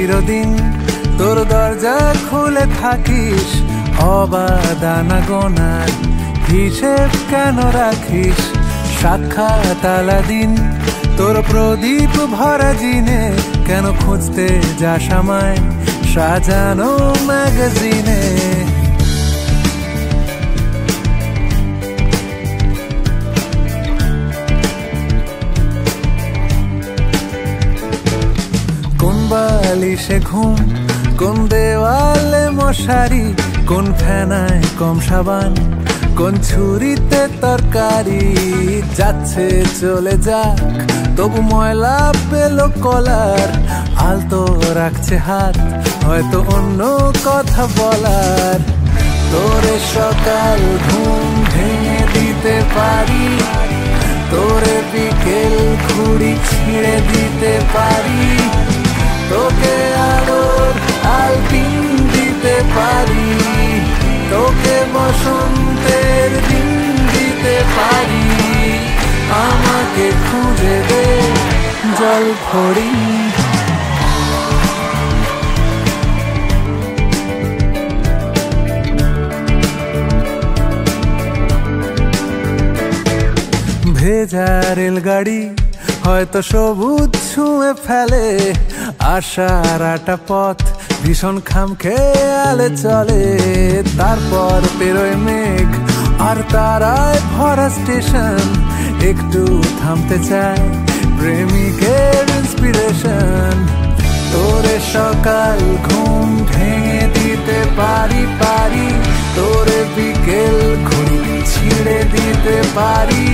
চিরদিন তোর দরজা খুলে থাকিস, অবাদানা গোনার হিসেব কেন রাখিস? সাক্ষাৎ আলাদিন তোর প্রদীপ ভরা জিনে কেন খুঁজতে যাস আমায় সাজানো ম্যাগাজিনে? কোন বালিশে ঘুম, কোন দেওয়ালে মশারি, কোন ফেনায় কম সাবান, কোন ছুরিতে তরকারি? যাচ্ছে চলে যাক তবু ময়লা পেল কলার, আলতো রাখছে হাত হয়তো অন্য কথা বলার। তোরে সকাল ঘুম ভেঙে দিতে পারি, তোরে বিকেল ঘুড়ি ছিঁড়ে দিতে পারি, তোকে আলোর আলপিন দিতে পারি, তোকে বসন্তের দিন দিতে পারি। আমাকে খুঁজে দে জল ফড়ি, ভেজা রেলগাড়ি হয়তো সবুজ ছুঁয়ে ফেলে, আশার একটা পথ ভীষণ খামখেয়ালে চলে। তারপর পেরোয় মেঘ আর তারায় ভরা স্টেশন, একটু থামতে চায় প্রেমিকের ইন্সপিরেশন। তোরে সকাল ঘুম ভেঙে দিতে পারি, তোরে বিকেল ঘুড়ি ছিঁড়ে দিতে পারি,